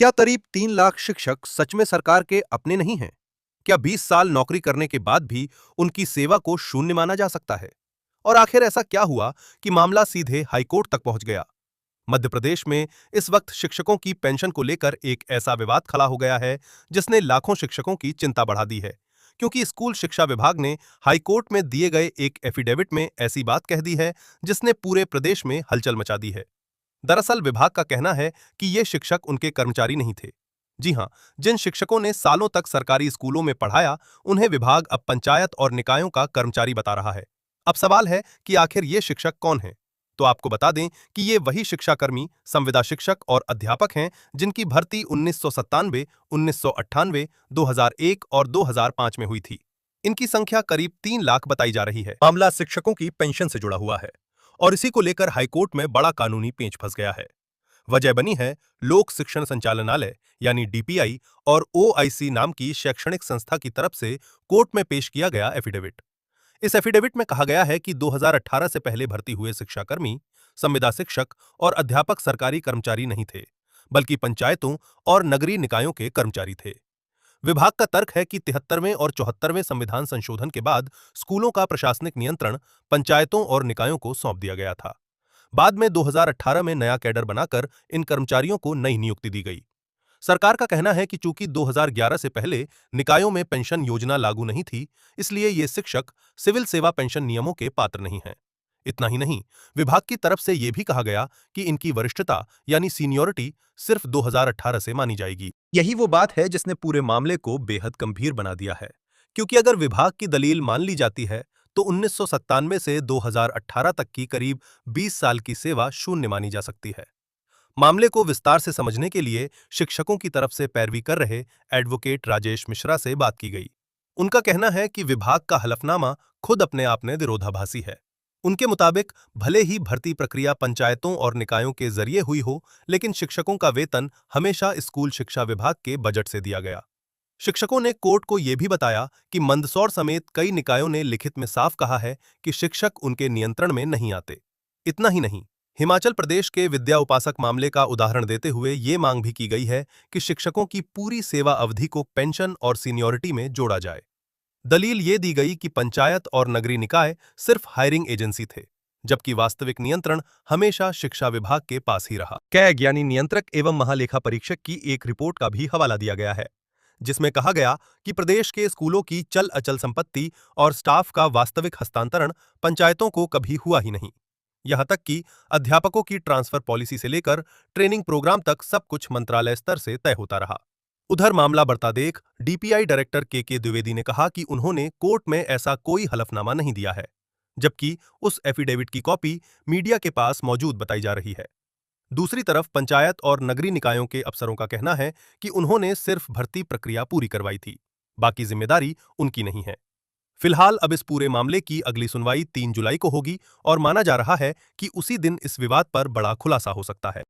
क्या करीब 3 लाख शिक्षक सच में सरकार के अपने नहीं हैं? क्या 20 साल नौकरी करने के बाद भी उनकी सेवा को शून्य माना जा सकता है? और आखिर ऐसा क्या हुआ कि मामला सीधे हाईकोर्ट तक पहुंच गया? मध्य प्रदेश में इस वक्त शिक्षकों की पेंशन को लेकर एक ऐसा विवाद खड़ा हो गया है जिसने लाखों शिक्षकों की चिंता बढ़ा दी है, क्योंकि स्कूल शिक्षा विभाग ने हाईकोर्ट में दिए गए एक एफिडेविट में ऐसी बात कह दी है जिसने पूरे प्रदेश में हलचल मचा दी है। दरअसल विभाग का कहना है कि ये शिक्षक उनके कर्मचारी नहीं थे। जी हां, जिन शिक्षकों ने सालों तक सरकारी स्कूलों में पढ़ाया, उन्हें विभाग अब पंचायत और निकायों का कर्मचारी बता रहा है। अब सवाल है कि आखिर ये शिक्षक कौन हैं? तो आपको बता दें कि ये वही शिक्षाकर्मी, संविदा शिक्षक और अध्यापक हैं जिनकी भर्ती 1997, 1998, 2001 और 2005 में हुई थी। इनकी संख्या करीब 3 लाख बताई जा रही है। मामला शिक्षकों की पेंशन से जुड़ा हुआ है और इसी को लेकर हाईकोर्ट में बड़ा कानूनी पेंच फंस गया है। वजह बनी है लोक शिक्षण संचालनालय यानी डीपीआई और ओआईसी नाम की शैक्षणिक संस्था की तरफ से कोर्ट में पेश किया गया एफिडेविट। इस एफिडेविट में कहा गया है कि 2018 से पहले भर्ती हुए शिक्षाकर्मी, संविदा शिक्षक और अध्यापक सरकारी कर्मचारी नहीं थे, बल्कि पंचायतों और नगरीय निकायों के कर्मचारी थे। विभाग का तर्क है कि 73वें और 74वें संविधान संशोधन के बाद स्कूलों का प्रशासनिक नियंत्रण पंचायतों और निकायों को सौंप दिया गया था। बाद में 2018 में नया कैडर बनाकर इन कर्मचारियों को नई नियुक्ति दी गई। सरकार का कहना है कि चूंकि 2011 से पहले निकायों में पेंशन योजना लागू नहीं थी, इसलिए ये शिक्षक सिविल सेवा पेंशन नियमों के पात्र नहीं हैं। इतना ही नहीं, विभाग की तरफ से यह भी कहा गया कि इनकी वरिष्ठता यानी सीनियरिटी सिर्फ 2018 से मानी जाएगी। यही वो बात है जिसने पूरे मामले को बेहद गंभीर बना दिया है, क्योंकि अगर विभाग की दलील मान ली जाती है तो 1997 से 2018 तक की करीब 20 साल की सेवा शून्य मानी जा सकती है। मामले को विस्तार से समझने के लिए शिक्षकों की तरफ से पैरवी कर रहे एडवोकेट राजेश मिश्रा से बात की गई। उनका कहना है कि विभाग का हलफनामा खुद अपने आप में विरोधाभासी है। उनके मुताबिक भले ही भर्ती प्रक्रिया पंचायतों और निकायों के जरिए हुई हो, लेकिन शिक्षकों का वेतन हमेशा स्कूल शिक्षा विभाग के बजट से दिया गया। शिक्षकों ने कोर्ट को यह भी बताया कि मंदसौर समेत कई निकायों ने लिखित में साफ कहा है कि शिक्षक उनके नियंत्रण में नहीं आते। इतना ही नहीं, हिमाचल प्रदेश के विद्या उपासक मामले का उदाहरण देते हुए ये मांग भी की गई है कि शिक्षकों की पूरी सेवा अवधि को पेंशन और सीनियरिटी में जोड़ा जाए। दलील ये दी गई कि पंचायत और नगरीय निकाय सिर्फ हायरिंग एजेंसी थे, जबकि वास्तविक नियंत्रण हमेशा शिक्षा विभाग के पास ही रहा। कैग यानी नियंत्रक एवं महालेखा परीक्षक की एक रिपोर्ट का भी हवाला दिया गया है, जिसमें कहा गया कि प्रदेश के स्कूलों की चल अचल संपत्ति और स्टाफ का वास्तविक हस्तांतरण पंचायतों को कभी हुआ ही नहीं। यहां तक कि अध्यापकों की ट्रांसफर पॉलिसी से लेकर ट्रेनिंग प्रोग्राम तक सब कुछ मंत्रालय स्तर से तय होता रहा। उधर मामला बढ़ता देख डीपीआई डायरेक्टर के द्विवेदी ने कहा कि उन्होंने कोर्ट में ऐसा कोई हलफनामा नहीं दिया है, जबकि उस एफिडेविट की कॉपी मीडिया के पास मौजूद बताई जा रही है। दूसरी तरफ पंचायत और नगरीय निकायों के अफसरों का कहना है कि उन्होंने सिर्फ भर्ती प्रक्रिया पूरी करवाई थी, बाकी जिम्मेदारी उनकी नहीं है। फिलहाल अब इस पूरे मामले की अगली सुनवाई 3 जुलाई को होगी और माना जा रहा है कि उसी दिन इस विवाद पर बड़ा खुलासा हो सकता है।